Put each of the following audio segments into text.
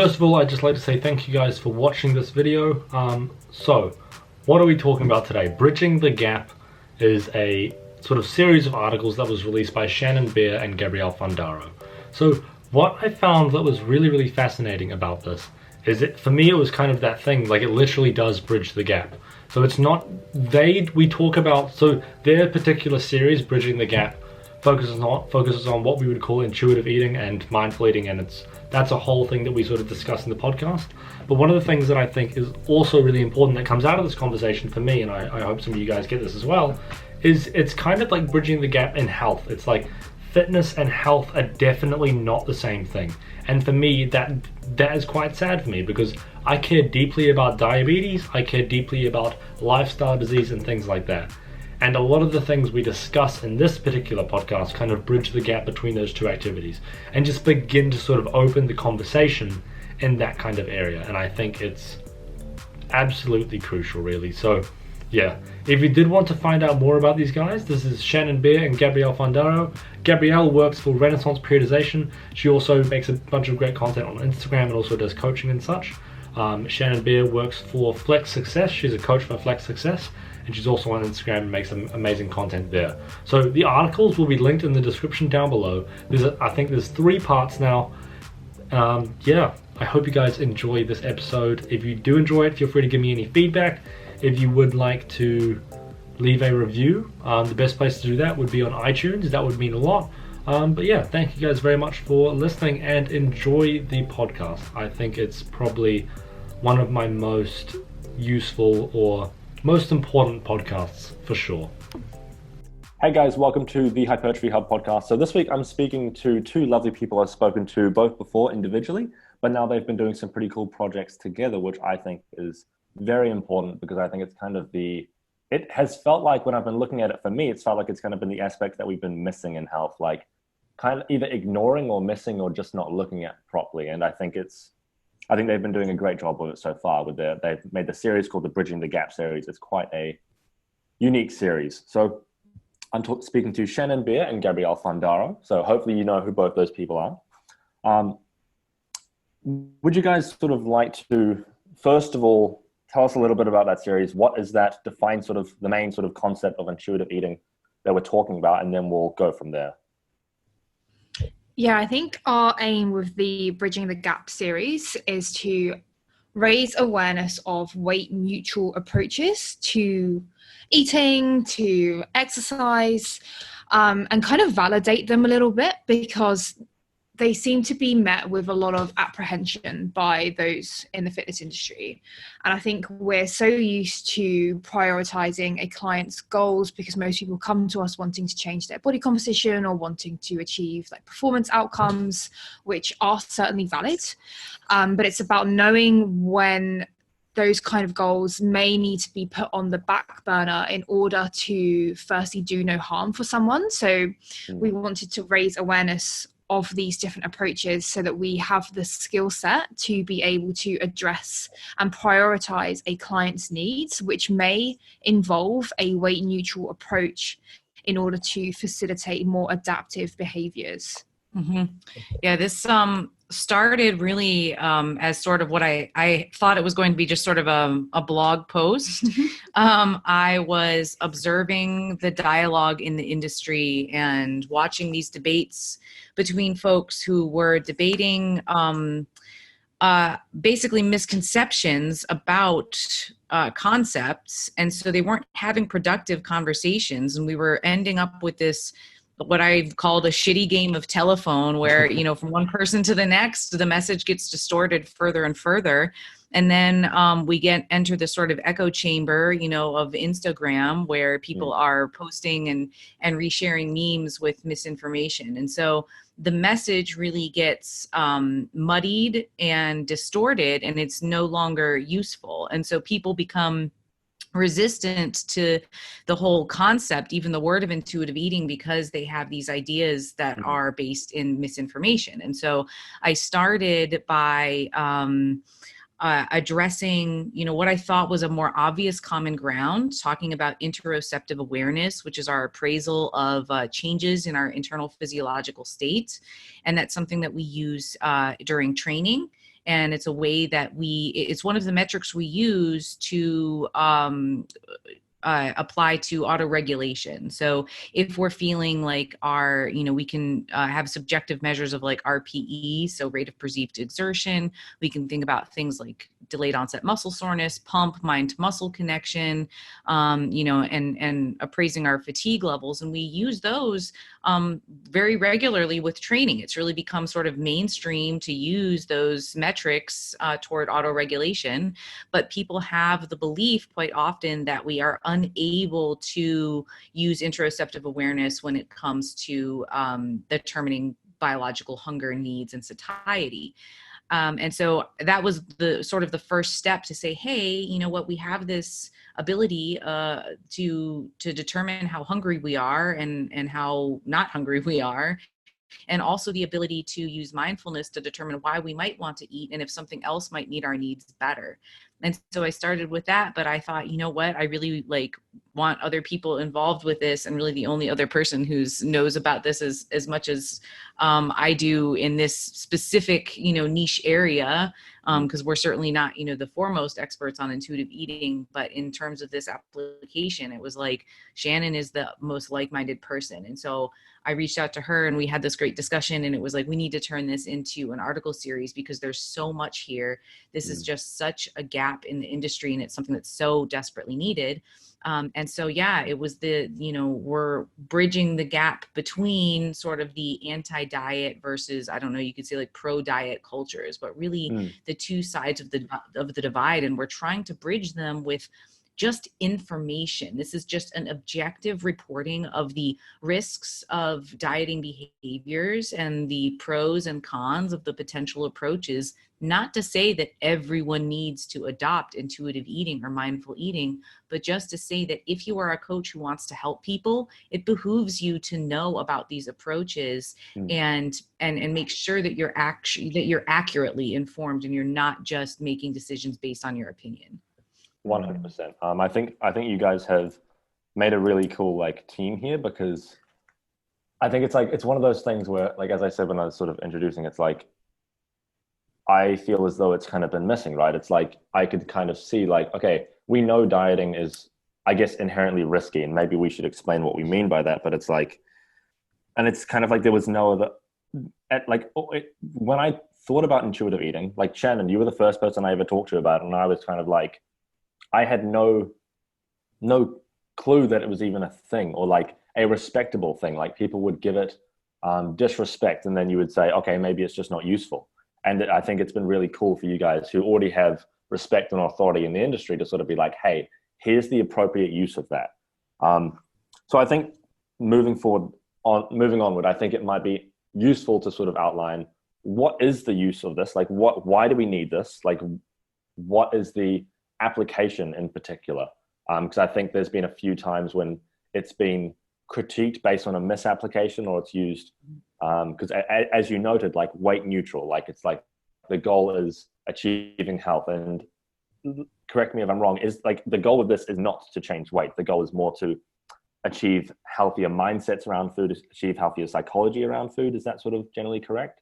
first of all, I'd just like to say thank you guys for watching this video. So, what are we talking about today? Bridging the Gap is a sort of series of articles that was released by Shannon and Gabrielle Fundaro. So, what I found that was really fascinating about this is for me, it was kind of that thing, like it literally does bridge the gap. So it's not, we talk about, so their particular series, Bridging the Gap, focuses on what we would call intuitive eating and mindful eating, and that's a whole thing that we sort of discuss in the podcast. But one of the things that I think is also really important that comes out of this conversation for me, and I hope some of you guys get this as well, is it's kind of like bridging the gap in health. It's like fitness and health are definitely not the same thing. And for me, that is quite sad for me, because I care deeply about diabetes, I care deeply about lifestyle disease and things like that. And a lot of the things we discuss in this particular podcast kind of bridge the gap between those two activities and just begin to sort of open the conversation in that kind of area. And I think it's absolutely crucial, really. So yeah, if you did want to find out more about these guys, this is Shannon and Gabrielle Fundaro. Gabrielle works for Renaissance Periodization. She also makes a bunch of great content on Instagram and also does coaching and such. Shannon works for Flex Success. She's a coach for Flex Success, and she's also on Instagram and makes some amazing content there. So the articles will be linked in the description down below. I think there's 3 parts now. Yeah, I hope you guys enjoy this episode. If you do enjoy it, feel free to give me any feedback. If you would like to leave a review, the best place to do that would be on iTunes. That would mean a lot. But yeah, thank you guys very much for listening and enjoy the podcast. I think it's probably one of my most useful or most important podcasts for sure. Hey guys, welcome to the Hypertrophy Hub podcast. So this week I'm speaking to 2 lovely people I've spoken to both before individually, but now they've been doing some pretty cool projects together, which I think is very important, because I think it's kind of it has felt like, when I've been looking at it, for me, it's felt like it's kind of been the aspect that we've been missing in health, like kind of either ignoring or missing or just not looking at properly. And I think they've been doing a great job with it so far. They've made the series called the Bridging the Gap series. It's quite a unique series. So I'm speaking to Shannon and Gabrielle Fundaro. So hopefully you know who both those people are. Would you guys sort of like to, first of all, tell us a little bit about that series? What is that? Define sort of the main sort of concept of intuitive eating that we're talking about, and then we'll go from there. Yeah, I think our aim with the Bridging the Gap series is to raise awareness of weight neutral approaches to eating, to exercise, and kind of validate them a little bit, because they seem to be met with a lot of apprehension by those in the fitness industry. And I think we're so used to prioritizing a client's goals, because most people come to us wanting to change their body composition or wanting to achieve like performance outcomes, which are certainly valid. But it's about knowing when those kind of goals may need to be put on the back burner in order to firstly do no harm for someone. So we wanted to raise awareness of these different approaches so that we have the skill set to be able to address and prioritize a client's needs, which may involve a weight neutral approach in order to facilitate more adaptive behaviors. Mm-hmm. Yeah, this started really as sort of what I thought it was going to be, just sort of a blog post. I was observing the dialogue in the industry and watching these debates between folks who were debating basically misconceptions about concepts. And so they weren't having productive conversations, and we were ending up with this, what I've called a shitty game of telephone, where, you know, from one person to the next, the message gets distorted further and further. And then we enter the sort of echo chamber, you know, of Instagram, where people are posting and resharing memes with misinformation. And so the message really gets muddied and distorted, and it's no longer useful. And so people become resistant to the whole concept, even the word of intuitive eating, because they have these ideas that are based in misinformation. And so I started by addressing, you know, what I thought was a more obvious common ground, talking about interoceptive awareness, which is our appraisal of changes in our internal physiological state. And that's something that we use during training. And it's a way that it's one of the metrics we use to apply to autoregulation. So if we're feeling like we can have subjective measures of like RPE, so rate of perceived exertion. We can think about things like delayed onset muscle soreness, pump, mind to muscle connection, and appraising our fatigue levels. And we use those very regularly with training. It's really become sort of mainstream to use those metrics toward autoregulation, but people have the belief quite often that we are unable to use interoceptive awareness when it comes to determining biological hunger needs and satiety. And so that was the sort of the first step to say, hey, you know what, we have this ability to determine how hungry we are and how not hungry we are. And also the ability to use mindfulness to determine why we might want to eat and if something else might meet our needs better. And so I started with that, but I thought, you know what, I really want other people involved with this, and really the only other person who knows about this as much as I do in this specific, niche area, because we're certainly not, the foremost experts on intuitive eating, but in terms of this application, it was like Shannon is the most like-minded person. And so I reached out to her and we had this great discussion, and it was like, we need to turn this into an article series because there's so much here. This is just such a gap in the industry, and it's something that's so desperately needed. And so, yeah, it was we're bridging the gap between sort of the anti-diet versus, I don't know, you could say like pro-diet cultures, but really the two sides of the divide. And we're trying to bridge them with just information. This is just an objective reporting of the risks of dieting behaviors and the pros and cons of the potential approaches. Not to say that everyone needs to adopt intuitive eating or mindful eating, but just to say that if you are a coach who wants to help people, it behooves you to know about these approaches and make sure that you're accurately informed and you're not just making decisions based on your opinion. 100%. I think you guys have made a really cool team here, because I think it's one of those things where, as I said when I was sort of introducing, it's like I feel as though it's kind of been missing, right? It's like I could kind of see okay, we know dieting is, I guess, inherently risky, and maybe we should explain what we mean by that. But it's and it's kind of like there was no other when I thought about intuitive eating, Shannon, you were the first person I ever talked to about it, and I was kind of I had no clue that it was even a thing, or a respectable thing. People would give it disrespect, and then you would say, okay, maybe it's just not useful. And I think it's been really cool for you guys who already have respect and authority in the industry to sort of be like, hey, here's the appropriate use of that. So I think moving onward, I think it might be useful to sort of outline what is the use of this? Why do we need this? What is the application in particular? Because I think there's been a few times when it's been critiqued based on a misapplication, or it's used because as you noted, weight neutral, it's the goal is achieving health. And correct me if I'm wrong, is the goal of this is not to change weight. The goal is more to achieve healthier mindsets around food, achieve healthier psychology around food. Is that sort of generally correct?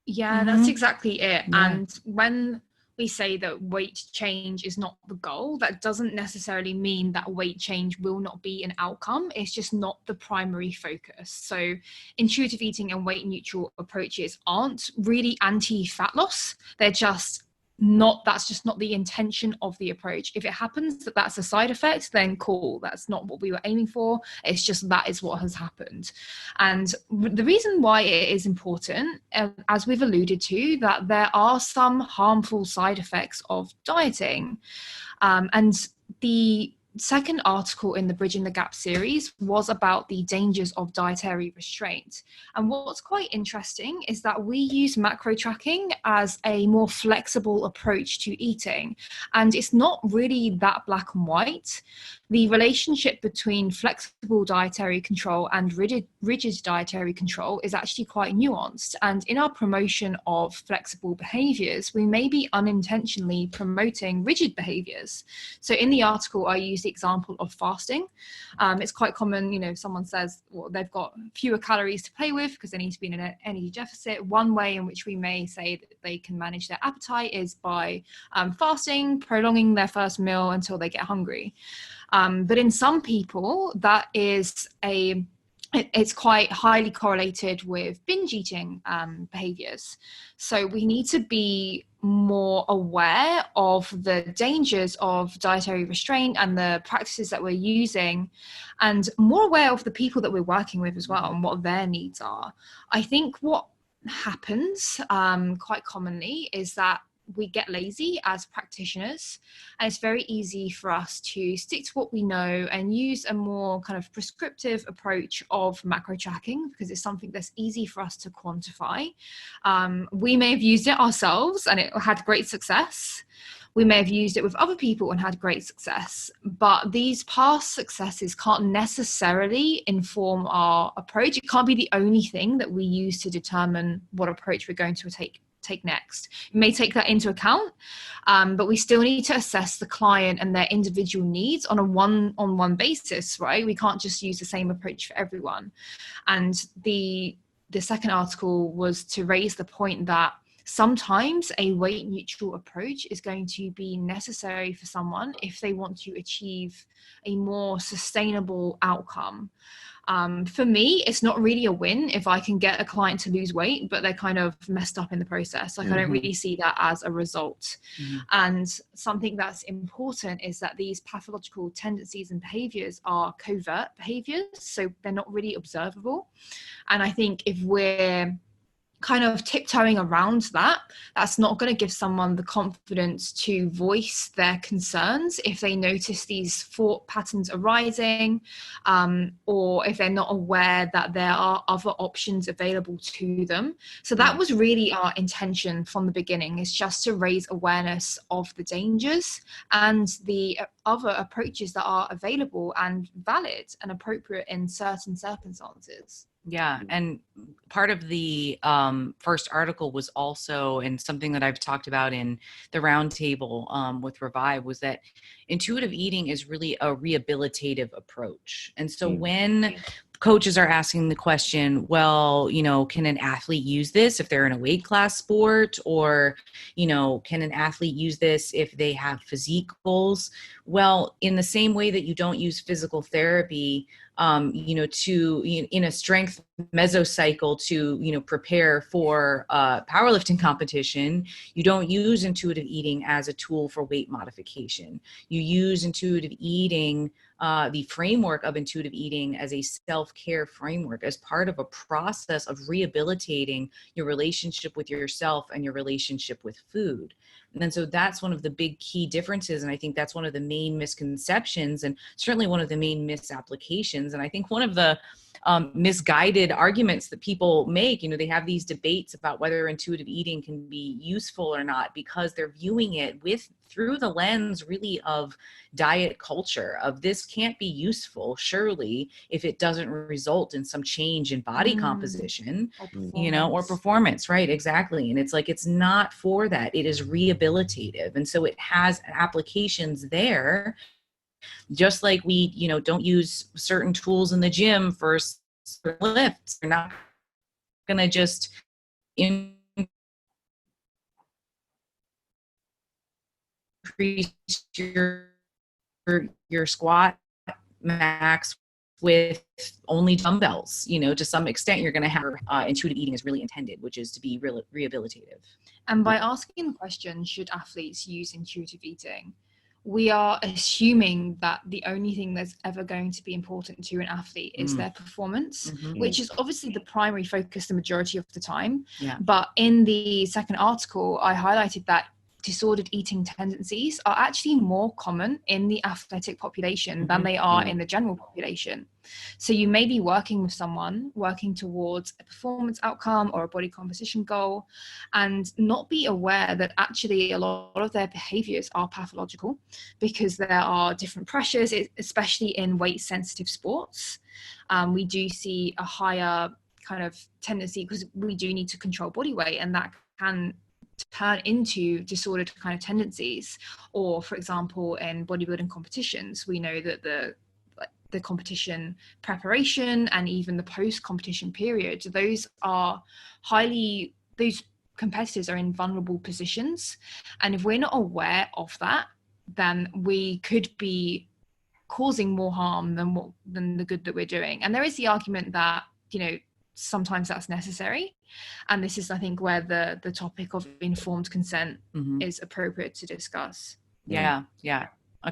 Yeah, that's exactly it. Yeah. And when we say that weight change is not the goal, that doesn't necessarily mean that weight change will not be an outcome. It's just not the primary focus. So intuitive eating and weight neutral approaches aren't really anti-fat loss. They're just that's just not the intention of the approach. If it happens that that's a side effect, then cool, that's not what we were aiming for. It's just that is what has happened. And the reason why it is important, as we've alluded to, that there are some harmful side effects of dieting. And the second article in the Bridging the Gap series was about the dangers of dietary restraint. And what's quite interesting is that we use macro tracking as a more flexible approach to eating. And it's not really that black and white. the relationship between flexible dietary control and rigid dietary control is actually quite nuanced. And in our promotion of flexible behaviors, we may be unintentionally promoting rigid behaviors. So in the article, I use the example of fasting. It's quite common, if someone says, well, they've got fewer calories to play with because they need to be in an energy deficit. One way in which we may say that they can manage their appetite is by fasting, prolonging their first meal until they get hungry. But in some people, that is it's quite highly correlated with binge eating behaviors. So we need to be more aware of the dangers of dietary restraint and the practices that we're using, and more aware of the people that we're working with as well and what their needs are. I think what happens quite commonly is that we get lazy as practitioners, and it's very easy for us to stick to what we know and use a more kind of prescriptive approach of macro tracking because it's something that's easy for us to quantify. We may have used it ourselves and it had great success. We may have used it with other people and had great success, but these past successes can't necessarily inform our approach. It can't be the only thing that we use to determine what approach we're going to take next. You may take that into account, but we still need to assess the client and their individual needs on a one-on-one basis, right? We can't just use the same approach for everyone. And the second article was to raise the point that sometimes a weight neutral approach is going to be necessary for someone if they want to achieve a more sustainable outcome. For me, it's not really a win if I can get a client to lose weight, but they're kind of messed up in the process. Like, I don't really see that as a result. And something that's important is that these pathological tendencies and behaviors are covert behaviors, so they're not really observable. And I think if we're kind of tiptoeing around that, that's not going to give someone the confidence to voice their concerns if they notice these thought patterns arising, or if they're not aware that there are other options available to them. So that was really our intention from the beginning, is just to raise awareness of the dangers and the other approaches that are available and valid and appropriate in certain circumstances. Yeah. And part of the first article was also, and something that I've talked about in the roundtable with Revive, was that intuitive eating is really a rehabilitative approach. And so when coaches are asking the question, well, can an athlete use this if they're in a weight class sport? Or, can an athlete use this if they have physique goals? Well, in the same way that you don't use physical therapy, in a strength mesocycle to, prepare for powerlifting competition, you don't use intuitive eating as a tool for weight modification. You use intuitive eating, the framework of intuitive eating, as a self-care framework, as part of a process of rehabilitating your relationship with yourself and your relationship with food. And so that's one of the big key differences. And I think that's one of the main misconceptions, and certainly one of the main misapplications. And I think one of the misguided arguments that people make, they have these debates about whether intuitive eating can be useful or not, because they're viewing it through the lens really of diet culture, of this can't be useful, surely, if it doesn't result in some change in body composition, or performance, right? Exactly. And it's like, it's not for that. It is rehabilitative. And so it has applications there, just like we, don't use certain tools in the gym for certain lifts. You're not going to just increase your squat max with only dumbbells. To some extent, you're going to have intuitive eating is really intended, which is to be rehabilitative. And by asking the question, should athletes use intuitive eating, we are assuming that the only thing that's ever going to be important to an athlete is their performance, which is obviously the primary focus the majority of the time. Yeah. But in the second article, I highlighted that disordered eating tendencies are actually more common in the athletic population than they are in the general population. So you may be working with someone working towards a performance outcome or a body composition goal and not be aware that actually a lot of their behaviors are pathological, because there are different pressures, especially in weight sensitive sports. We do see a higher kind of tendency because we do need to control body weight, and that can turn into disordered kind of tendencies. Or for example, in bodybuilding competitions, we know that the competition preparation and even the post-competition period, those competitors are in vulnerable positions, and if we're not aware of that, then we could be causing more harm than the good that we're doing. And there is the argument that, you know, sometimes that's necessary, and this is, I think, where the topic of informed consent is appropriate to discuss. A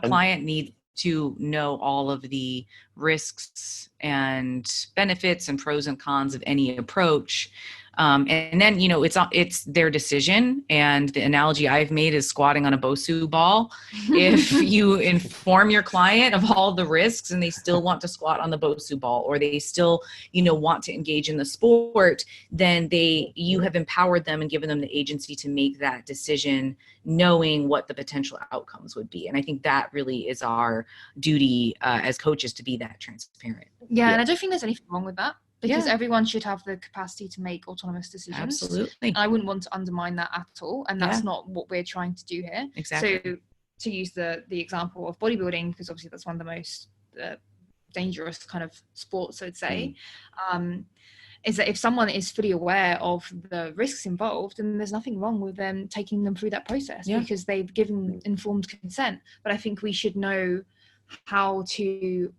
client needs to know all of the risks and benefits and pros and cons of any approach. And then, you know, it's their decision. And the analogy I've made is squatting on a Bosu ball. If you inform your client of all the risks and they still want to squat on the Bosu ball, or they still, you know, want to engage in the sport, then you have empowered them and given them the agency to make that decision, knowing what the potential outcomes would be. And I think that really is our duty as coaches, to be that transparent. Yeah, and I don't think there's anything wrong with that, because everyone should have the capacity to make autonomous decisions. Absolutely. I wouldn't want to undermine that at all. And that's not what we're trying to do here. Exactly. So to use the example of bodybuilding, because obviously that's one of the most dangerous kind of sports, I'd say, is that if someone is fully aware of the risks involved, then there's nothing wrong with them taking them through that process, because they've given informed consent. But I think we should know how to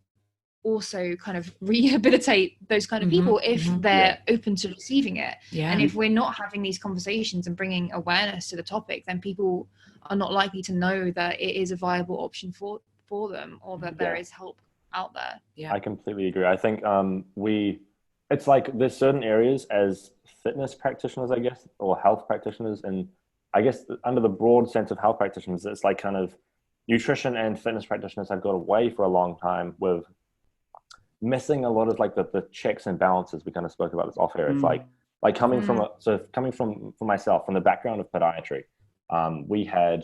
also kind of rehabilitate those kind of people if they're open to receiving it. And if we're not having these conversations and bringing awareness to the topic, then people are not likely to know that it is a viable option for them, or that there is help out there. I completely agree. I think it's like there's certain areas as fitness practitioners, I guess, or health practitioners, and I guess under the broad sense of health practitioners, it's like kind of nutrition and fitness practitioners have got away for a long time with missing a lot of like the checks and balances. We kind of spoke about this off air. It's like coming from myself, from the background of podiatry, we have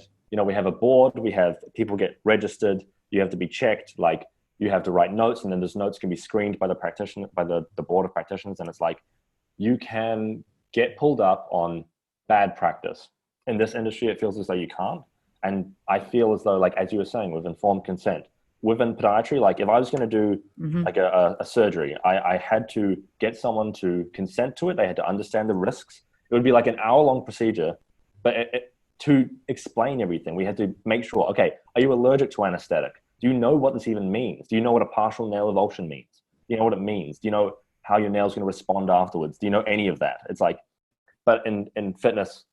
a board, we have people get registered, you have to be checked, like you have to write notes, and then those notes can be screened by the practitioner, by the board of practitioners. And it's like, you can get pulled up on bad practice. In this industry, it feels as though you can't. And I feel as though, like, as you were saying, with informed consent, within podiatry, like if I was going to do like a surgery, I had to get someone to consent to it. They had to understand the risks. It would be like an hour-long procedure, but to explain everything, we had to make sure, okay, are you allergic to anesthetic? Do you know what this even means? Do you know what a partial nail avulsion means? Do you know what it means? Do you know how your nail's going to respond afterwards? Do you know any of that? It's like, but in fitness,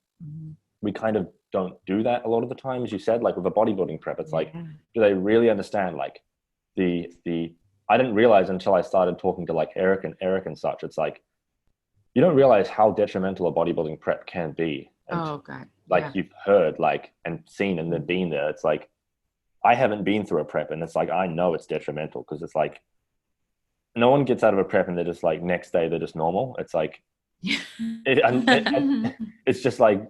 we kind of don't do that a lot of the time, as you said, like with a bodybuilding prep. It's like, do they really understand like the I didn't realize until I started talking to like Eric and such. It's like, you don't realize how detrimental a bodybuilding prep can be. And you've heard like and seen and then been there. It's like, I haven't been through a prep, and it's like, I know it's detrimental, because it's like no one gets out of a prep and they're just like next day they're just normal. It's like it's just like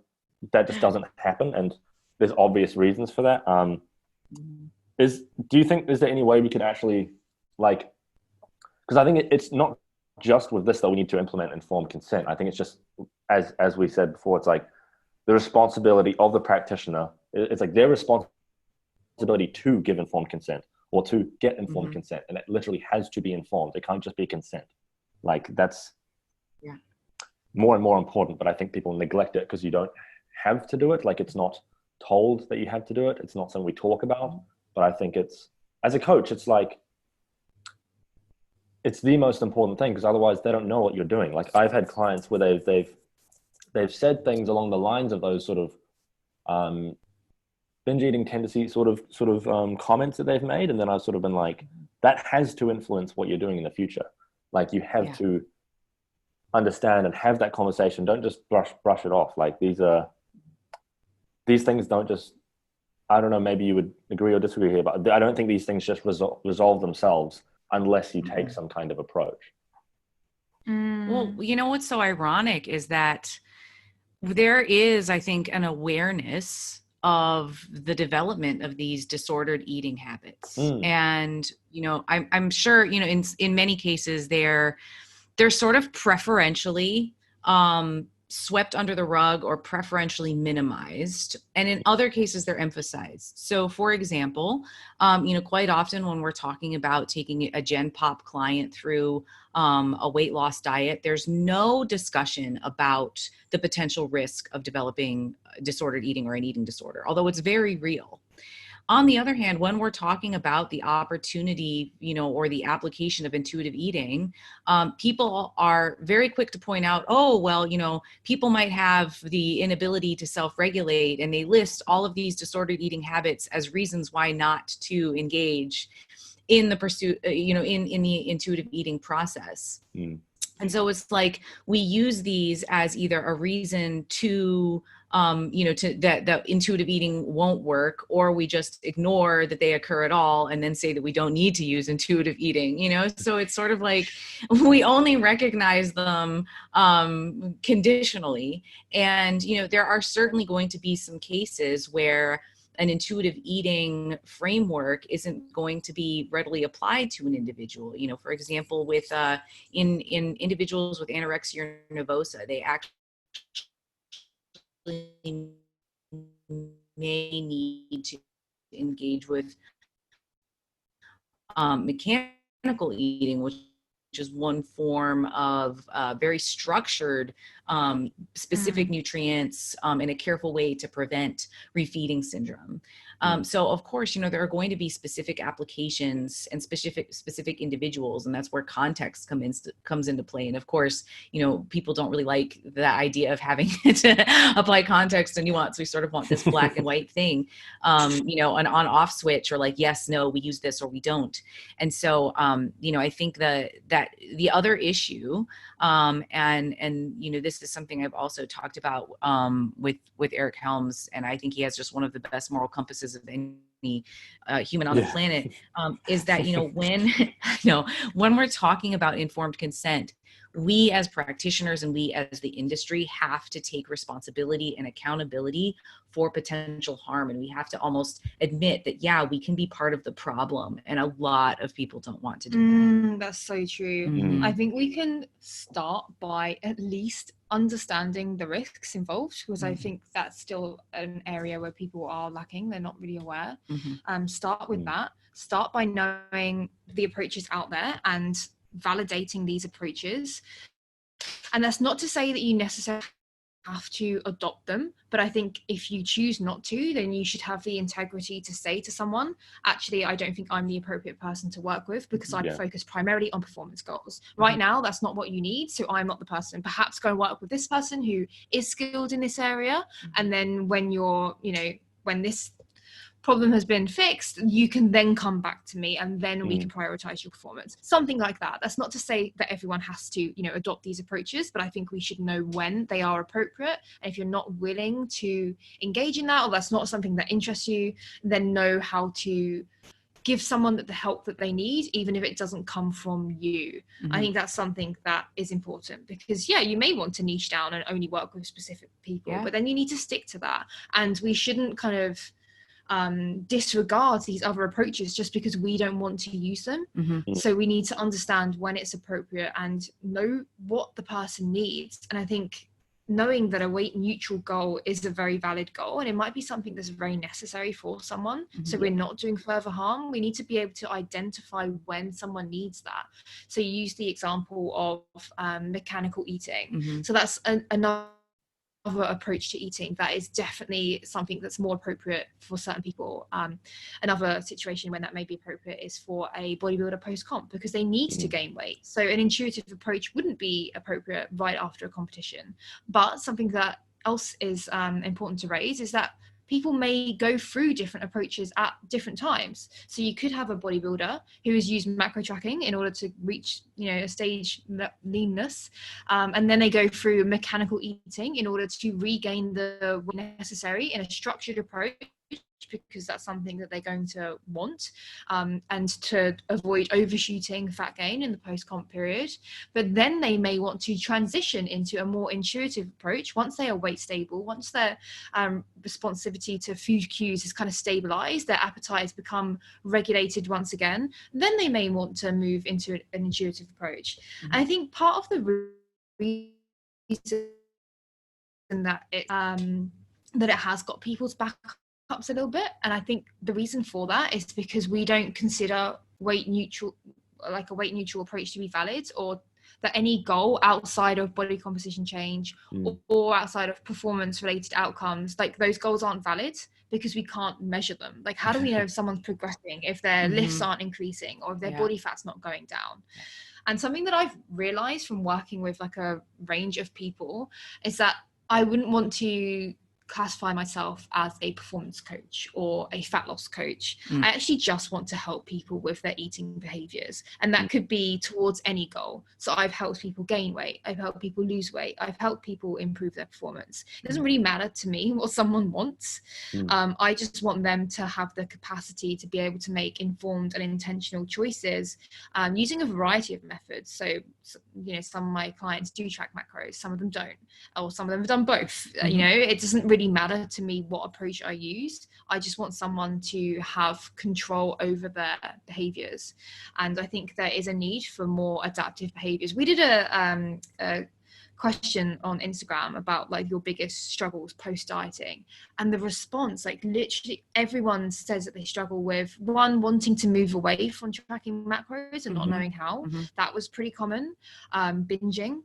that just doesn't happen, and there's obvious reasons for that. Do you think, is there any way we could actually, like, because I think it's not just with this that we need to implement informed consent. I think it's just, as we said before, it's like the responsibility of the practitioner. It's like their responsibility to give informed consent, or to get informed consent, and it literally has to be informed. It can't just be consent. Like, that's more and more important, but I think people neglect it because you don't have to do it. Like, it's not told that you have to do it. It's not something we talk about. But I think it's, as a coach, it's like, it's the most important thing, because otherwise they don't know what you're doing. Like, I've had clients where they've said things along the lines of those sort of binge eating tendency sort of comments that they've made, and then I've sort of been like, that has to influence what you're doing in the future. Like, you have to understand and have that conversation. Don't just brush it off. Like, these are, these things don't just, I don't know, maybe you would agree or disagree here, but I don't think these things just resolve themselves unless you take some kind of approach. Well, you know what's so ironic is that there is, I think, an awareness of the development of these disordered eating habits. And, you know, I'm sure, you know, in many cases they're sort of preferentially swept under the rug or preferentially minimized. And in other cases, they're emphasized. So for example, you know, quite often when we're talking about taking a Gen Pop client through a weight loss diet, there's no discussion about the potential risk of developing disordered eating or an eating disorder, although it's very real. On the other hand, when we're talking about the opportunity, you know, or the application of intuitive eating, people are very quick to point out, oh, well, you know, people might have the inability to self-regulate, and they list all of these disordered eating habits as reasons why not to engage in the pursuit, you know, in the intuitive eating process. And so it's like we use these as either a reason to, you know, to that intuitive eating won't work, or we just ignore that they occur at all and then say that we don't need to use intuitive eating, you know? So it's sort of like we only recognize them conditionally. And, you know, there are certainly going to be some cases where an intuitive eating framework isn't going to be readily applied to an individual. You know, for example, with in individuals with anorexia nervosa, they actually may need to engage with mechanical eating, which is one form of very structured, specific nutrients in a careful way to prevent refeeding syndrome. So of course, you know, there are going to be specific applications and specific individuals, and that's where context comes into play. And of course, you know, people don't really like the idea of having to apply context and nuance. We sort of want this black and white thing, you know, an on-off switch, or like, yes, no, we use this or we don't. And so, you know, I think that the other issue, and you know, this is something I've also talked about with Eric Helms, and I think he has just one of the best moral compasses of any human on the planet, is that, you know, when when we're talking about informed consent, we as practitioners and we as the industry have to take responsibility and accountability for potential harm. And we have to almost admit that, yeah, we can be part of the problem. And a lot of people don't want to do that. That's so true. I think we can start by at least understanding the risks involved, because I think that's still an area where people are lacking. They're not really aware. Start with that. Start by knowing the approaches out there and validating these approaches. And that's not to say that you necessarily have to adopt them, but I think if you choose not to, then you should have the integrity to say to someone, actually, I don't think I'm the appropriate person to work with, because I focus primarily on performance goals. Right now, that's not what you need, so I'm not the person. Perhaps go and work with this person who is skilled in this area, and then when you're, you know, when this problem has been fixed, you can then come back to me, and then we can prioritize your performance. Something like that. That's not to say that everyone has to, you know, adopt these approaches, but I think we should know when they are appropriate. And if you're not willing to engage in that, or that's not something that interests you, then know how to give someone the help that they need, even if it doesn't come from you. I think that's something that is important, because you may want to niche down and only work with specific people, but then you need to stick to that. And we shouldn't kind of disregard these other approaches just because we don't want to use them. So we need to understand when it's appropriate and know what the person needs. And I think knowing that a weight neutral goal is a very valid goal, and it might be something that's very necessary for someone, so we're not doing further harm. We need to be able to identify when someone needs that. So you use the example of mechanical eating. So that's another approach to eating that is definitely something that's more appropriate for certain people. Another situation when that may be appropriate is for a bodybuilder post-comp, because they need to gain weight. So an intuitive approach wouldn't be appropriate right after a competition. But something that else is important to raise is that people may go through different approaches at different times. So you could have a bodybuilder who has used macro tracking in order to reach, a stage leanness, and then they go through mechanical eating in order to regain the weight necessary in a structured approach, because that's something that they're going to want, and to avoid overshooting fat gain in the post-comp period. But then they may want to transition into a more intuitive approach once they are weight stable, once their responsivity to food cues is kind of stabilized, their appetite has become regulated once again, then they may want to move into an intuitive approach. And I think part of the reason that it has got people's back ups a little bit, and I think the reason for that is because we don't consider a weight neutral approach to be valid, or that any goal outside of body composition change or outside of performance related outcomes, like those goals aren't valid because we can't measure them. Like, how do we know if someone's progressing if their lifts aren't increasing or if their body fat's not going down? And something that I've realized from working with like a range of people is that I wouldn't want to classify myself as a performance coach or a fat loss coach. I actually just want to help people with their eating behaviors, and that could be towards any goal. So I've helped people gain weight, I've helped people lose weight, I've helped people improve their performance. It doesn't really matter to me what someone wants. I just want them to have the capacity to be able to make informed and intentional choices, using a variety of methods. So some of my clients do track macros, some of them don't, or some of them have done both. It doesn't really matter to me what approach I used. I just want someone to have control over their behaviors, and I think there is a need for more adaptive behaviors. We did a question on Instagram about like your biggest struggles post dieting, and the response, like literally everyone says that they struggle with one, wanting to move away from tracking macros and not knowing how. That was pretty common. Binging,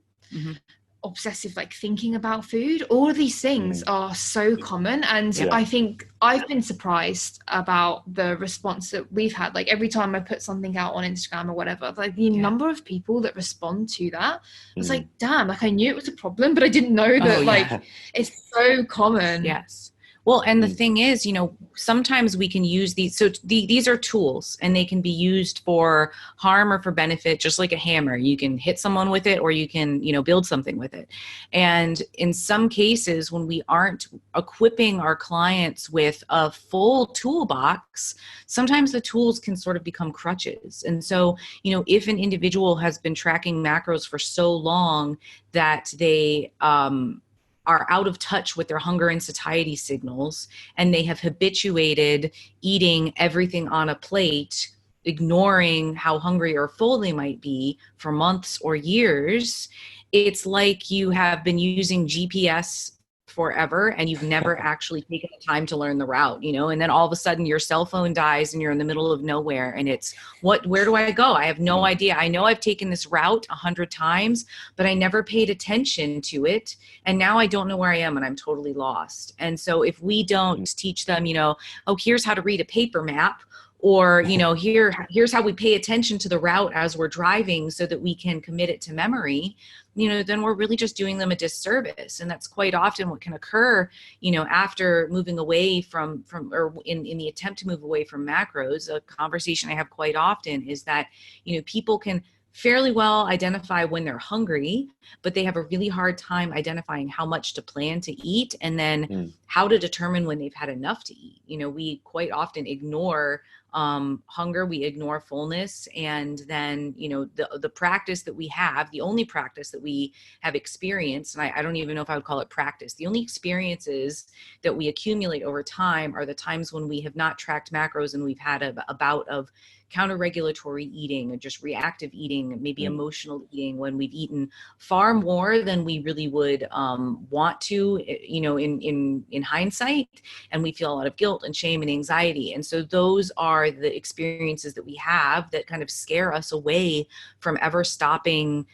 obsessive like thinking about food. All of these things are so common, and I think I've been surprised about the response that we've had. Like every time I put something out on Instagram or whatever, like the number of people that respond to that, it's like, damn, like I knew it was a problem, but I didn't know that it's so common. Yes. Well, and the thing is, sometimes we can use these. So these are tools, and they can be used for harm or for benefit, just like a hammer. You can hit someone with it, or you can, build something with it. And in some cases, when we aren't equipping our clients with a full toolbox, sometimes the tools can sort of become crutches. And so, if an individual has been tracking macros for so long that they, are out of touch with their hunger and satiety signals, and they have habituated eating everything on a plate, ignoring how hungry or full they might be for months or years, it's like you have been using GPS forever and you've never actually taken the time to learn the route, and then all of a sudden your cell phone dies and you're in the middle of nowhere, and it's where do I go? I have no idea. I know I've taken this route 100 times, but I never paid attention to it, and now I don't know where I am and I'm totally lost. And so if we don't teach them, here's how to read a paper map, or here's how we pay attention to the route as we're driving so that we can commit it to memory, then we're really just doing them a disservice. And that's quite often what can occur, after moving away from or in the attempt to move away from macros. A conversation I have quite often is that, people can fairly well identify when they're hungry, but they have a really hard time identifying how much to plan to eat, and then how to determine when they've had enough to eat. We quite often ignore hunger, we ignore fullness, and then the practice that we have, the only practice that we have experienced, and I don't even know if I would call it practice, the only experiences that we accumulate over time are the times when we have not tracked macros and we've had a bout of counter-regulatory eating or just reactive eating, maybe emotional eating, when we've eaten far more than we really would want to, in hindsight, and we feel a lot of guilt and shame and anxiety. And so those are the experiences that we have that kind of scare us away from ever stopping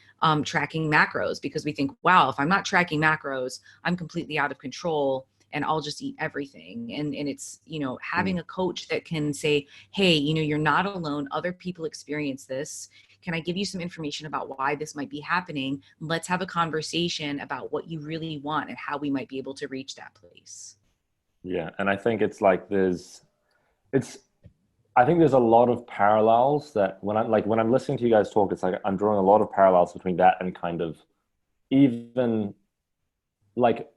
tracking macros, because we think, wow, if I'm not tracking macros, I'm completely out of control and I'll just eat everything. And it's, having a coach that can say, hey, you're not alone. Other people experience this. Can I give you some information about why this might be happening? Let's have a conversation about what you really want and how we might be able to reach that place. Yeah, and I think it's like it's I think there's a lot of parallels that when I'm listening to you guys talk, it's like I'm drawing a lot of parallels between that and kind of even like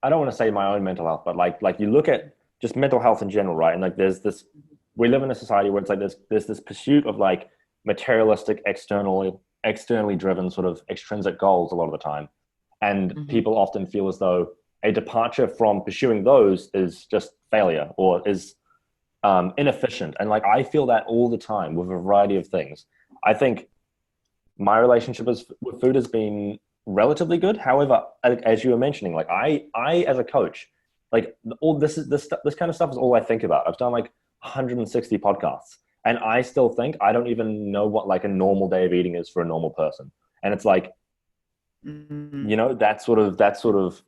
I don't want to say my own mental health, but like you look at just mental health in general, right? And like there's this we live in a society where it's like there's this pursuit of like materialistic, externally driven sort of extrinsic goals a lot of the time. And Mm-hmm. people often feel as though a departure from pursuing those is just failure or is inefficient. And like I feel that all the time with a variety of things. I think my relationship with food has been relatively good. However, as you were mentioning, like I as a coach, like all this kind of stuff is all I think about. I've done like 160 podcasts, and I still think I don't even know what like a normal day of eating is for a normal person. And it's like, Mm-hmm. you know, that sort of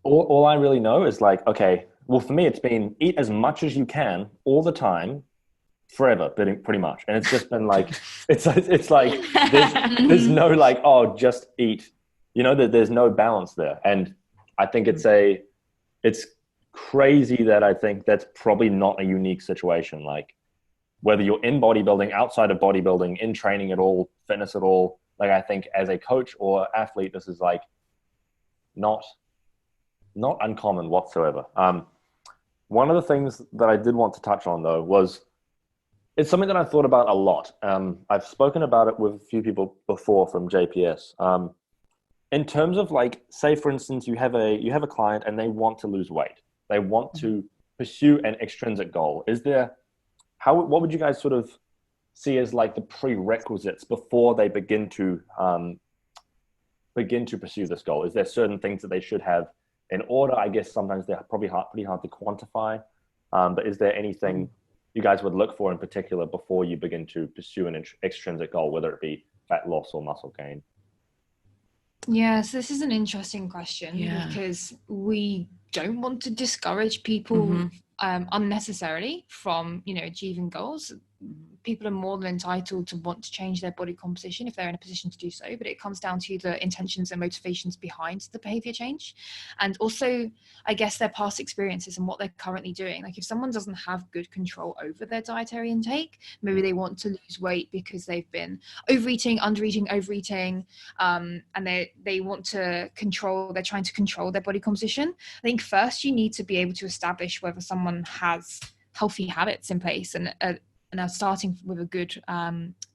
all I really know is like, okay, well, for me, it's been eat as much as you can all the time forever, pretty much. And it's just been like, it's like there's no like, oh, just eat, you know, that there's no balance there. And I think it's crazy that I think that's probably not a unique situation. Like whether you're in bodybuilding, outside of bodybuilding, in training at all, fitness at all, like I think as a coach or athlete, this is like not not uncommon whatsoever. One of the things that I did want to touch on though was it's something that I thought about a lot. I've spoken about it with a few people before from JPS. In terms of like, say for instance, you have a client and they want to lose weight. They want to pursue an extrinsic goal. Is there what would you guys sort of see as like the prerequisites before they begin to pursue this goal? Is there certain things that they should have in order? I guess sometimes they're probably pretty hard to quantify. But is there anything you guys would look for in particular before you begin to pursue an extrinsic goal, whether it be fat loss or muscle gain? Yes, this is an interesting question because we don't want to discourage people unnecessarily from, achieving goals. People are more than entitled to want to change their body composition if they're in a position to do so, but it comes down to the intentions and motivations behind the behavior change, and also I guess their past experiences and what they're currently doing. Like if someone doesn't have good control over their dietary intake, maybe they want to lose weight because they've been overeating, overeating, and they want to they're trying to control their body composition. I think first you need to be able to establish whether someone has healthy habits in place and are starting with a good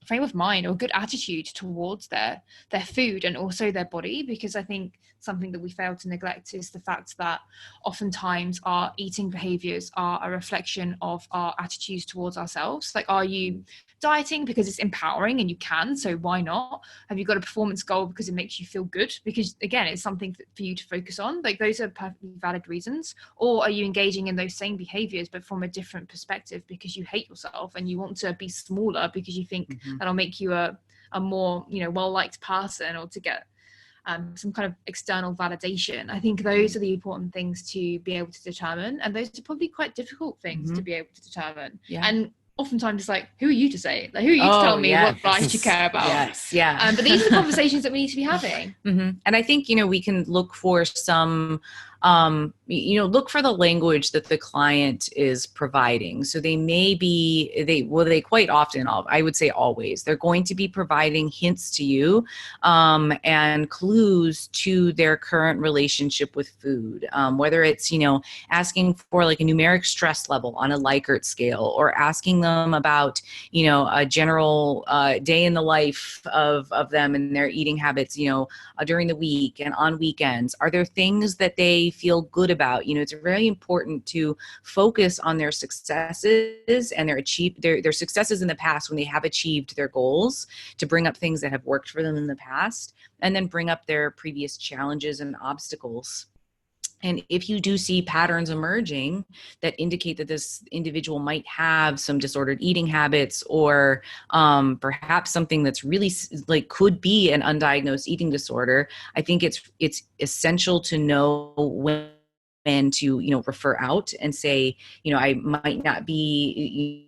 frame of mind or a good attitude towards their food and also their body. Because I think something that we fail to neglect is the fact that oftentimes our eating behaviors are a reflection of our attitudes towards ourselves. Like, are you dieting because it's empowering and you can, so why not? Have you got a performance goal because it makes you feel good? Because again, it's something for you to focus on. Like those are perfectly valid reasons. Or are you engaging in those same behaviors but from a different perspective because you hate yourself and you want to be smaller because you think that'll make you a more well-liked person, or to get some kind of external validation? I think those are the important things to be able to determine, and those are probably quite difficult things to be able to determine. And oftentimes it's like, who are you to say? Like, who are you to tell me what diet you care about? But these are the conversations that we need to be having. And I think, we can look for some, look for the language that the client is providing. So they may be, they quite often, I would say always, they're going to be providing hints to you and clues to their current relationship with food, whether it's, asking for like a numeric stress level on a Likert scale, or asking them about, a general day in the life of them and their eating habits, during the week and on weekends. Are there things that they feel good about? It's very important to focus on their successes and their successes in the past when they have achieved their goals, to bring up things that have worked for them in the past, and then bring up their previous challenges and obstacles. And if you do see patterns emerging that indicate that this individual might have some disordered eating habits, or perhaps something that's really like could be an undiagnosed eating disorder, I think it's essential to know when to refer out and say, I might not be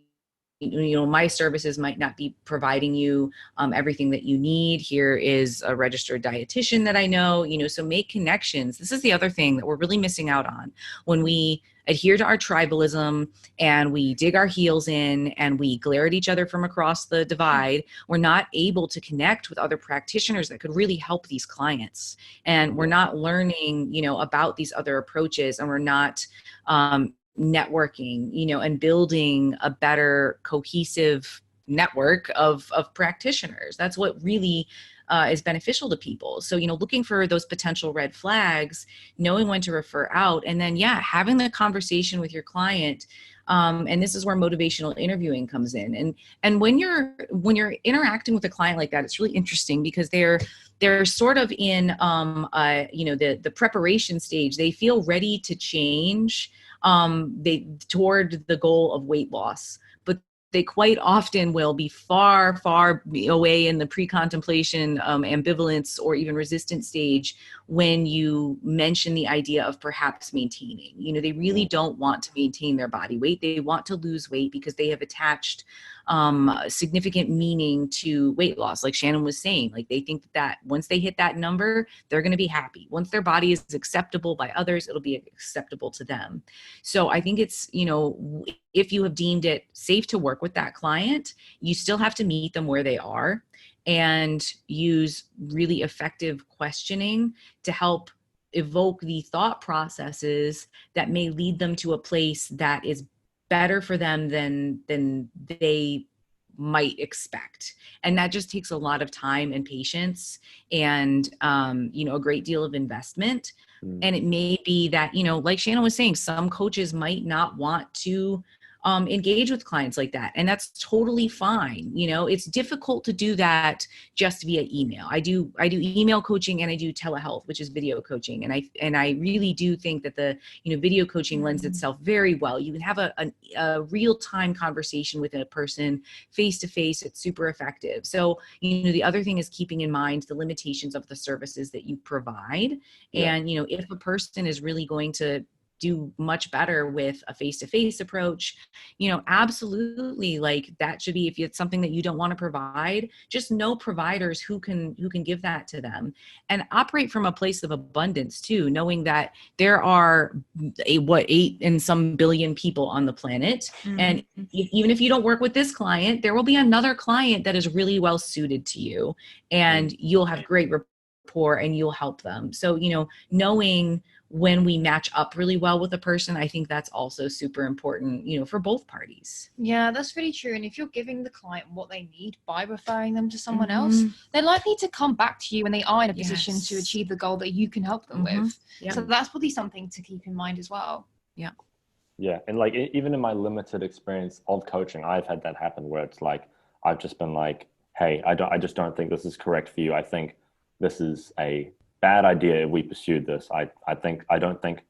my services might not be providing you everything that you need. Here is a registered dietitian that I know, so make connections. This is the other thing that we're really missing out on when we adhere to our tribalism and we dig our heels in and we glare at each other from across the divide. We're not able to connect with other practitioners that could really help these clients. And we're not learning, about these other approaches, and we're not networking, and building a better cohesive network of practitioners. That's what really is beneficial to people. So, looking for those potential red flags, knowing when to refer out, and then, having the conversation with your client. And this is where motivational interviewing comes in. And when you're interacting with a client like that, it's really interesting because they're sort of in, the preparation stage. They feel ready to change toward the goal of weight loss. They quite often will be far, far away in the pre-contemplation, ambivalence, or even resistance stage when you mention the idea of perhaps maintaining. They really don't want to maintain their body weight. They want to lose weight because they have attached significant meaning to weight loss. Like Shannon was saying, like they think that once they hit that number, they're going to be happy. Once their body is acceptable by others, it'll be acceptable to them. So I think it's, if you have deemed it safe to work with that client, you still have to meet them where they are and use really effective questioning to help evoke the thought processes that may lead them to a place that is better for them than they might expect. And that just takes a lot of time and patience and, a great deal of investment. And it may be that, like Shannon was saying, some coaches might not want to engage with clients like that. And that's totally fine. It's difficult to do that just via email. I do email coaching and I do telehealth, which is video coaching. And I really do think that the, video coaching lends itself very well. You can have a real-time conversation with a person face to face. It's super effective. So, the other thing is keeping in mind the limitations of the services that you provide. Yeah. And, if a person is really going to do much better with a face-to-face approach, absolutely, like that should be, if it's something that you don't want to provide, just know providers who can give that to them, and operate from a place of abundance too, knowing that there are 8 and some billion people on the planet. Mm-hmm. And even if you don't work with this client, there will be another client that is really well suited to you, and you'll have great rapport and you'll help them. So, knowing when we match up really well with a person, I think that's also super important, for both parties. Yeah, that's really true. And if you're giving the client what they need by referring them to someone else, they're likely to come back to you when they are in a position to achieve the goal that you can help them with. Yeah. So that's probably something to keep in mind as well. Yeah. Yeah. And like, even in my limited experience of coaching, I've had that happen where it's like, I've just been like, hey, I just don't think this is correct for you. I think this is a bad idea if we pursued this. I don't think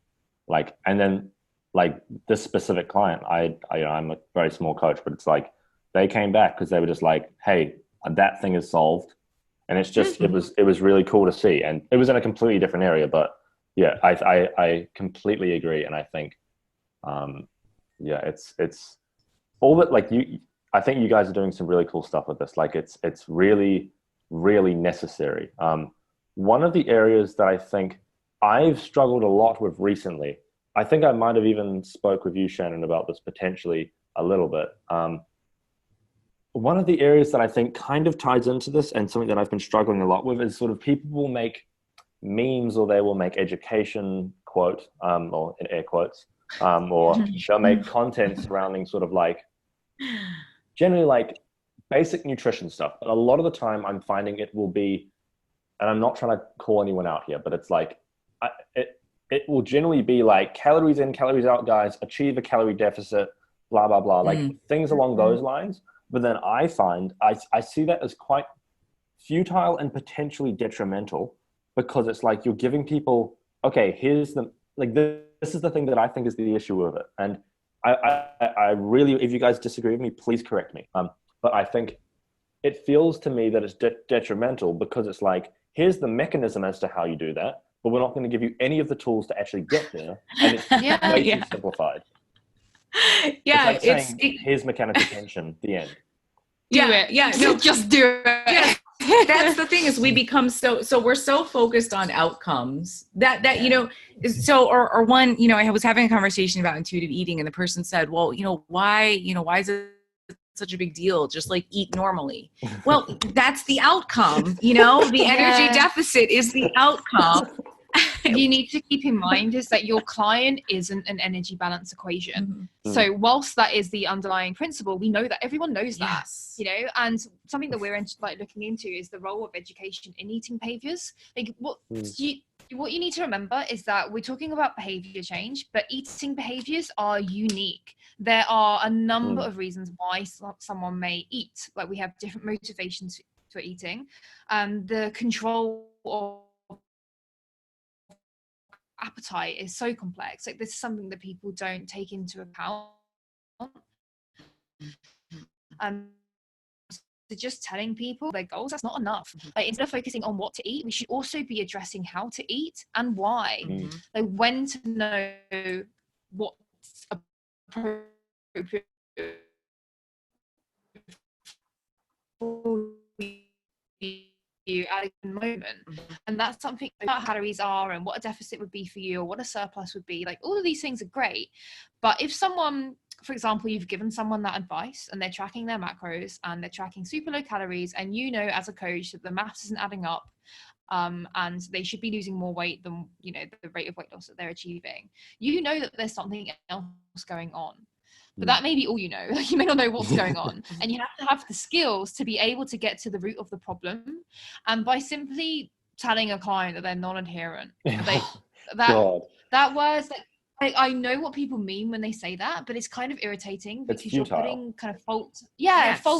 like, and then like this specific client, I'm a very small coach, but it's like they came back because they were just like, hey, that thing is solved. And it's just, it was really cool to see. And it was in a completely different area, but yeah, I completely agree. And I think, it's all that, like I think you guys are doing some really cool stuff with this. Like it's really, really necessary. One of the areas that I think I've struggled a lot with recently, I think I might have even spoke with you, Shannon, about this potentially a little bit. One of the areas that I think kind of ties into this, and something that I've been struggling a lot with, is sort of people will make memes, or they will make education quote, or in air quotes, or they'll make content surrounding sort of like, generally like basic nutrition stuff. But a lot of the time I'm finding it will be, and I'm not trying to call anyone out here, but it's like, it will generally be like calories in, calories out, guys, achieve a calorie deficit, blah, blah, blah, like things along those lines. But then I find, I see that as quite futile and potentially detrimental, because it's like you're giving people, okay, here's the, like this is the thing that I think is the issue with it. And I really, if you guys disagree with me, please correct me. But I think it feels to me that it's detrimental, because it's like, here's the mechanism as to how you do that, but we're not going to give you any of the tools to actually get there. And it's way too simplified. Yeah, it's like saying, here's mechanical tension, the end. No, just do it. Yeah. That's the thing, is we become so we're so focused on outcomes that you know, or one, you know, I was having a conversation about intuitive eating, and the person said, well, why is it such a big deal? Just like eat normally. Well, that's the outcome, the energy deficit is the outcome. You need to keep in mind is that your client isn't an energy balance equation. So whilst that is the underlying principle, we know that everyone knows that, and something that we're looking into is the role of education in eating behaviors. Like what you need to remember is that we're talking about behavior change, but eating behaviors are unique. There are a number of reasons why someone may eat. Like we have different motivations for eating. The control of appetite is so complex. Like this is something that people don't take into account. So just telling people their goals, that's not enough. Like instead of focusing on what to eat, we should also be addressing how to eat and why. Like when to know what's appropriate for you at a moment. And that's something about calories are and what a deficit would be for you or what a surplus would be. Like all of these things are great, but if someone, for example, you've given someone that advice and they're tracking their macros and they're tracking super low calories, and as a coach that the maths isn't adding up, and they should be losing more weight than the rate of weight loss that they're achieving, that there's something else going on. But that may be all you know. You may not know what's going on. And you have to have the skills to be able to get to the root of the problem. And by simply telling a client that they're non-adherent, that word's like, I know what people mean when they say that, but it's kind of irritating because you're putting kind of fault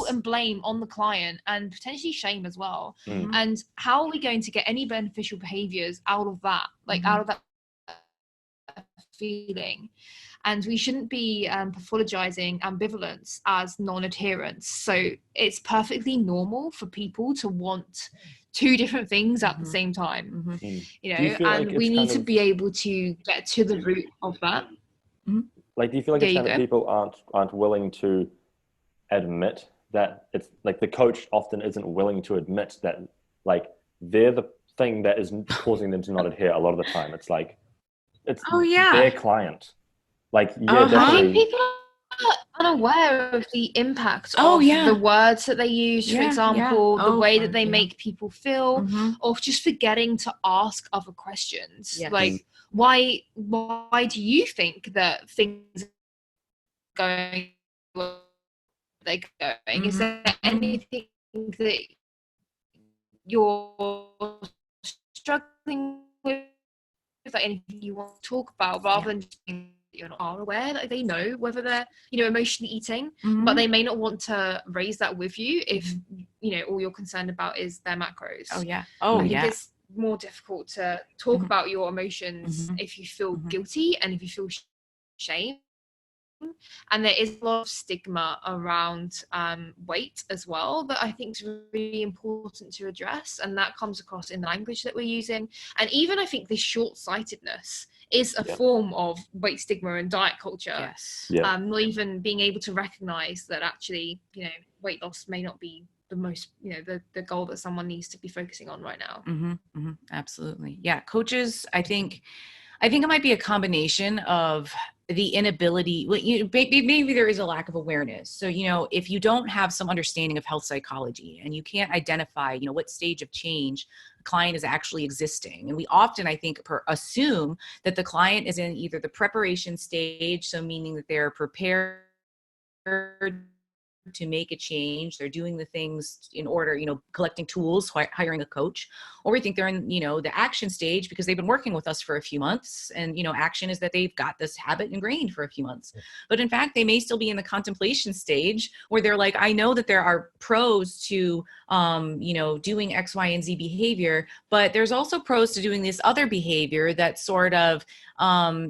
and blame on the client and potentially shame as well. And how are we going to get any beneficial behaviors out of that, out of that feeling? And we shouldn't be pathologizing ambivalence as non-adherence. So it's perfectly normal for people to want two different things at the same time, and we need to be able to get to the root of that. Like, do you feel like it's kind of people aren't willing to admit that it's like the coach often isn't willing to admit that like they're the thing that is causing them to not adhere a lot of the time? It's like, it's their client. Like, definitely. People are unaware of the impact of the words that they use, for example, the way that they make people feel, or just forgetting to ask other questions. Like, why do you think that things are going where they're going? Is there anything that you're struggling with, like anything you want to talk about, rather than just you're not aware? Like they know whether they're emotionally eating, but they may not want to raise that with you if all you're concerned about is their macros. I think it's more difficult to talk about your emotions if you feel guilty and if you feel shame. And there is a lot of stigma around weight as well that I think is really important to address, and that comes across in the language that we're using. And even I think this short-sightedness is a form of weight stigma and diet culture. Not even being able to recognize that actually weight loss may not be the most the goal that someone needs to be focusing on right now. Absolutely. Coaches, I think it might be a combination of the inability, maybe there is a lack of awareness. So, if you don't have some understanding of health psychology and you can't identify, what stage of change a client is actually existing. And we often, I think, assume that the client is in either the preparation stage, so meaning that they're prepared to make a change, they're doing the things in order, collecting tools, hiring a coach, or we think they're in, the action stage because they've been working with us for a few months, and, action is that they've got this habit ingrained for a few months. But in fact, they may still be in the contemplation stage where they're like, I know that there are pros to, doing X, Y, and Z behavior, but there's also pros to doing this other behavior that's sort of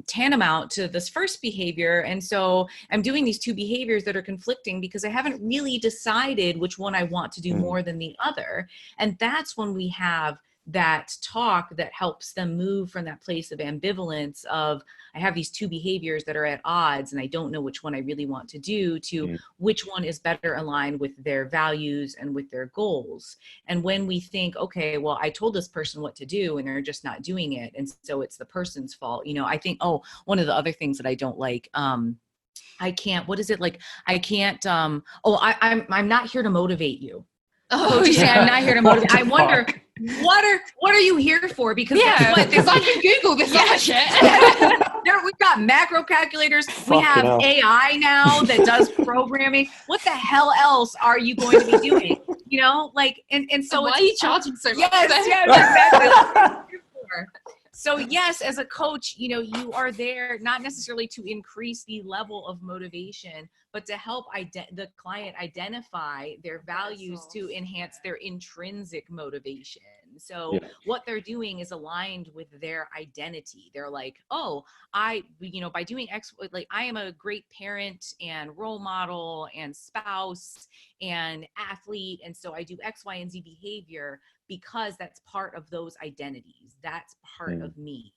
tantamount to this first behavior. And so I'm doing these two behaviors that are conflicting because I haven't really decided which one I want to do more than the other. And that's when we have that talk that helps them move from that place of ambivalence of, I have these two behaviors that are at odds and I don't know which one I really want to do, to which one is better aligned with their values and with their goals. And when we think, okay, well, I told this person what to do and they're just not doing it, and so it's the person's fault. I think, one of the other things that I don't like, I can't, what is it like? I can't, I'm not here to motivate you. Coaches say, I'm not here to motivate. I wonder, what are you here for? Because guess what? It's like you Google this other shit. We've got macro calculators. We have AI now that does programming. What the hell else are you going to be doing? And so why are you charging so much? Yes, exactly. So yes, as a coach, you are there not necessarily to increase the level of motivation, but to help the client identify their values to enhance their intrinsic motivation. So what they're doing is aligned with their identity. They're like, by doing X, like I am a great parent and role model and spouse and athlete. And so I do X, Y, and Z behavior because that's part of those identities. That's part of me.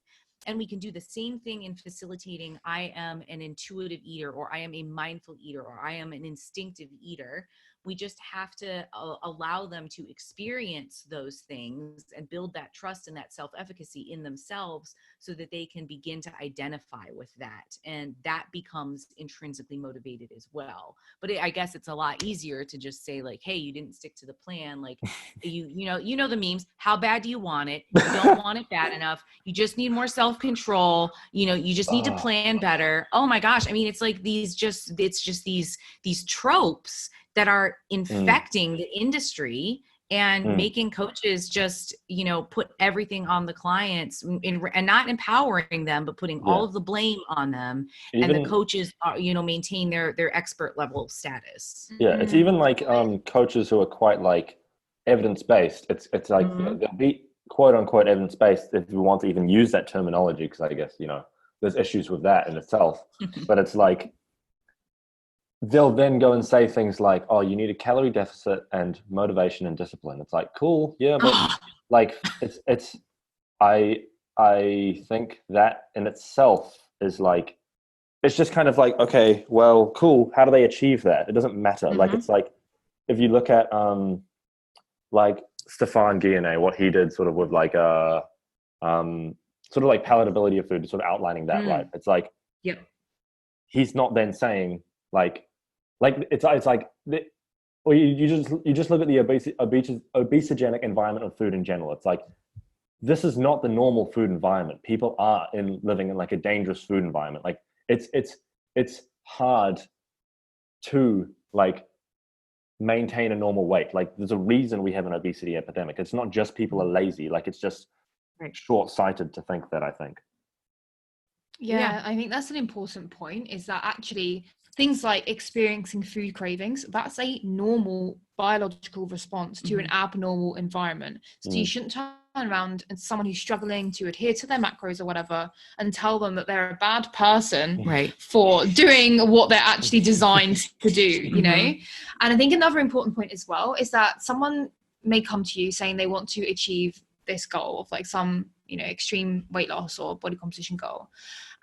And we can do the same thing in facilitating. I am an intuitive eater, or I am a mindful eater, or I am an instinctive eater. We just have to allow them to experience those things and build that trust and that self-efficacy in themselves so that they can begin to identify with that. And that becomes intrinsically motivated as well. But I guess it's a lot easier to just say like, hey, you didn't stick to the plan. Like you know the memes. How bad do you want it? You don't want it bad enough. You just need more self-control. You just need to plan better. Oh my gosh. I mean, it's like these tropes that are infecting the industry and making coaches just, put everything on the clients and not empowering them, but putting all of the blame on them. And the coaches are, maintain their expert level status. Yeah. It's even like coaches who are quite like evidence-based. It's like they'll be quote unquote evidence-based if we want to even use that terminology. Cause I guess, there's issues with that in itself, but it's like, they'll then go and say things like, oh, you need a calorie deficit and motivation and discipline. It's like, cool. Yeah. But like, I think that in itself is like, it's just kind of like, okay, well, cool. How do they achieve that? It doesn't matter. Like, it's like, if you look at, like Stefan Guillenet, what he did sort of with like, sort of like palatability of food, sort of outlining that, right? It's like, he's not then saying like it's like or you just look at the obesogenic environment of food in general. It's like, this is not the normal food environment. People are living in like a dangerous food environment. Like it's hard to like maintain a normal weight. Like there's a reason we have an obesity epidemic. It's not just people are lazy. Like it's just short-sighted to think that, I think. Yeah, I think that's an important point, is that actually things like experiencing food cravings, that's a normal biological response to an abnormal environment. So you shouldn't turn around and someone who's struggling to adhere to their macros or whatever and tell them that they're a bad person for doing what they're actually designed to do, And I think another important point as well is that someone may come to you saying they want to achieve this goal of like some extreme weight loss or body composition goal.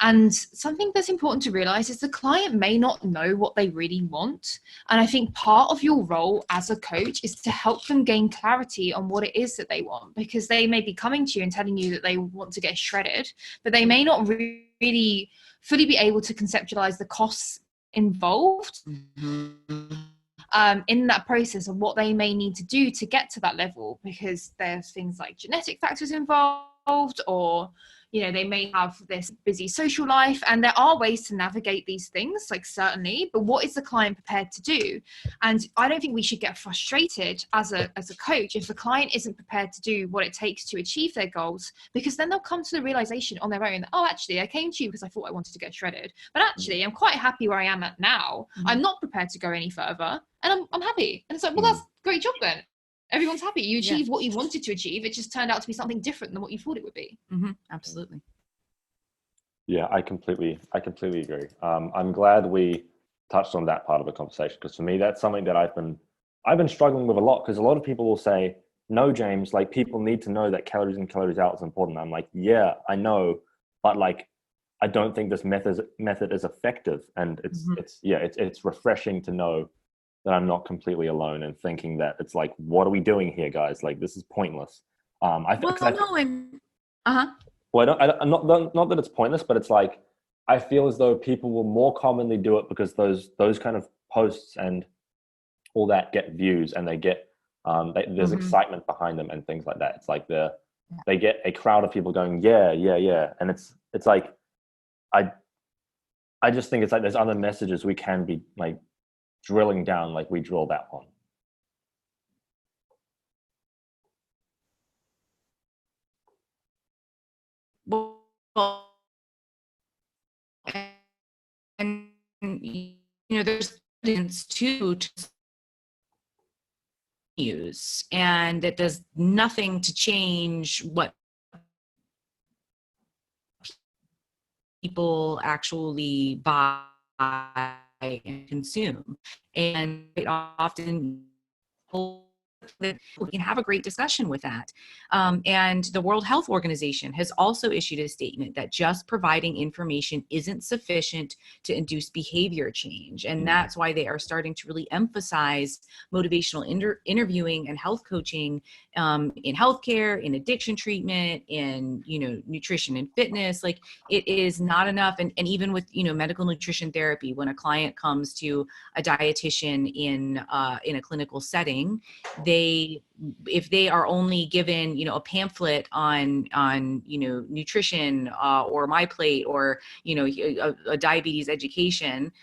And something that's important to realize is the client may not know what they really want. And I think part of your role as a coach is to help them gain clarity on what it is that they want, because they may be coming to you and telling you that they want to get shredded, but they may not really fully be able to conceptualize the costs involved in that process of what they may need to do to get to that level, because there's things like genetic factors involved, or they may have this busy social life, and there are ways to navigate these things, like certainly, but what is the client prepared to do? And I don't think we should get frustrated as a coach if the client isn't prepared to do what it takes to achieve their goals, because then they'll come to the realization on their own that, oh, actually I came to you because I thought I wanted to get shredded, but actually I'm quite happy where I am at now. I'm not prepared to go any further, and I'm happy. And it's like, well, that's a great job then. Everyone's happy. You achieved what you wanted to achieve. It just turned out to be something different than what you thought it would be. Absolutely. Yeah, I completely agree. I'm glad we touched on that part of the conversation, because for me, that's something that I've been struggling with a lot, because a lot of people will say, no, James, like people need to know that calories in, calories out is important. I'm like, yeah, I know, but like, I don't think this method is effective. And it's refreshing to know that I'm not completely alone and thinking that it's like, what are we doing here, guys? Like, this is pointless. Well, not that it's pointless, but it's like, I feel as though people will more commonly do it because those kind of posts and all that get views, and they get there's excitement behind them and things like that. It's like they get a crowd of people going, yeah, and it's like I just think it's like there's other messages we can be like drilling down, like we drill that one. Well, and there's evidence to use, and it does nothing to change what people actually buy and consume. And it often that we can have a great discussion with that. And the World Health Organization has also issued a statement that just providing information isn't sufficient to induce behavior change. And that's why they are starting to really emphasize motivational interviewing and health coaching in healthcare, in addiction treatment, in, nutrition and fitness. Like, it is not enough. And even with, medical nutrition therapy, when a client comes to a dietitian in a clinical setting, if they are only given, a pamphlet on nutrition or My Plate or, a diabetes education,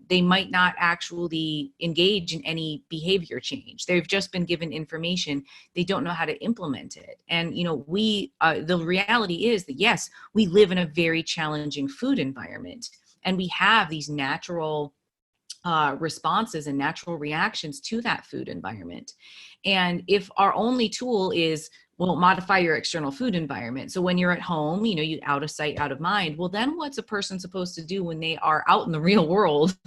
they might not actually engage in any behavior change. They've just been given information. They don't know how to implement it. And, the reality is that, yes, we live in a very challenging food environment, and we have these natural responses and natural reactions to that food environment. And if our only tool is, modify your external food environment. So when you're at home, you out of sight, out of mind. Well, then what's a person supposed to do when they are out in the real world,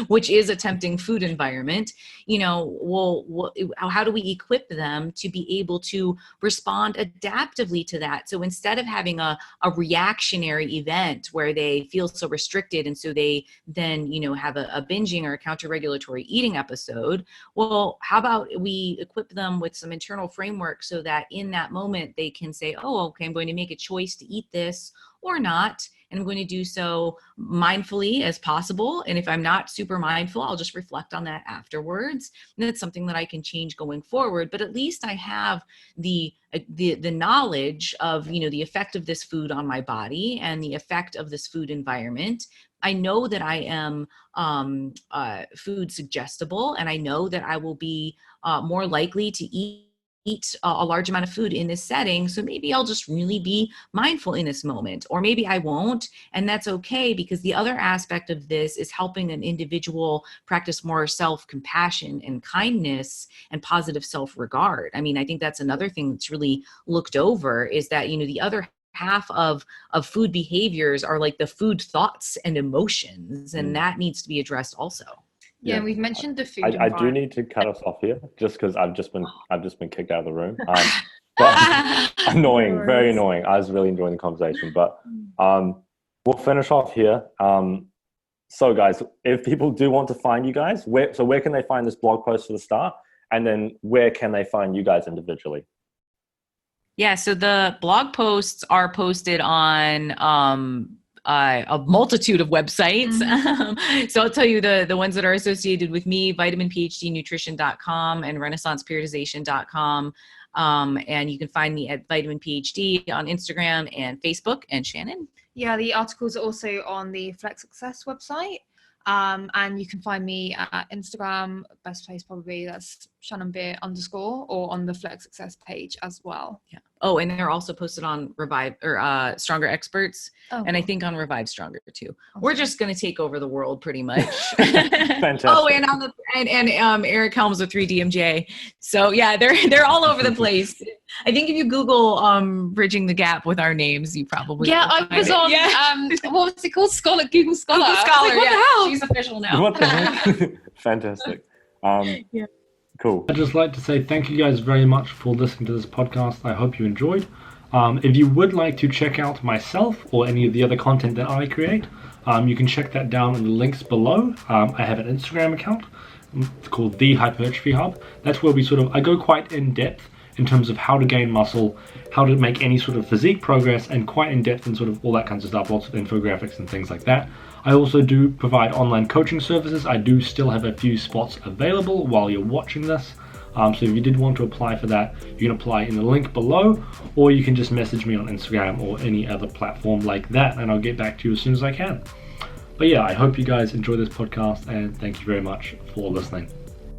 which is a tempting food environment? How do we equip them to be able to respond adaptively to that? So instead of having a reactionary event where they feel so restricted, and so they then, have a binging or a counter-regulatory eating episode, well, how about we equip them with some internal framework so that in that moment they can say, oh, okay, I'm going to make a choice to eat this or not, and I'm going to do so mindfully as possible. And if I'm not super mindful, I'll just reflect on that afterwards. And that's something that I can change going forward. But at least I have the knowledge of, the effect of this food on my body and the effect of this food environment. I know that I am food suggestible, and I know that I will be more likely to eat a large amount of food in this setting. So maybe I'll just really be mindful in this moment, or maybe I won't. And that's okay, because the other aspect of this is helping an individual practice more self-compassion and kindness and positive self-regard. I mean, I think that's another thing that's really looked over, is that, the other half of food behaviors are like the food thoughts and emotions, and that needs to be addressed also. Yeah, we've mentioned the food. I do need to cut us off here, just because I've just been kicked out of the room. But annoying, very annoying. I was really enjoying the conversation, but we'll finish off here. So, guys, if people do want to find you guys, where can they find this blog post for the start, and then where can they find you guys individually? Yeah, so the blog posts are posted on a multitude of websites. So I'll tell you the ones that are associated with me: vitaminphdnutrition.com and renaissanceperiodization.com. And you can find me at Vitamin PhD on Instagram and Facebook. And Shannon? Yeah, the articles are also on the Flex Success website. And you can find me at Instagram, best place probably, that's @ShannonBeer_, or on the Flex Success page as well. Yeah. Oh, and they're also posted on Revive or Stronger Experts, and I think on Revive Stronger too. Awesome. We're just going to take over the world pretty much. Fantastic. Oh, and on Eric Helms with 3DMJ. So yeah, they're all over the place. I think if you Google Bridging the Gap with our names, you probably I was on what was it called? Google Scholar. Google Scholar. Like, what the hell? She's official now. What the heck? Fantastic. Cool. I'd just like to say thank you guys very much for listening to this podcast. I hope you enjoyed. If you would like to check out myself or any of the other content that I create, you can check that down in the links below. I have an Instagram account. It's called The Hypertrophy Hub. That's where I go quite in depth in terms of how to gain muscle, how to make any sort of physique progress, and quite in depth in sort of all that kinds of stuff, lots of infographics and things like that. I also do provide online coaching services. I do still have a few spots available while you're watching this. So if you did want to apply for that, you can apply in the link below, or you can just message me on Instagram or any other platform like that, and I'll get back to you as soon as I can. But yeah, I hope you guys enjoy this podcast, and thank you very much for listening.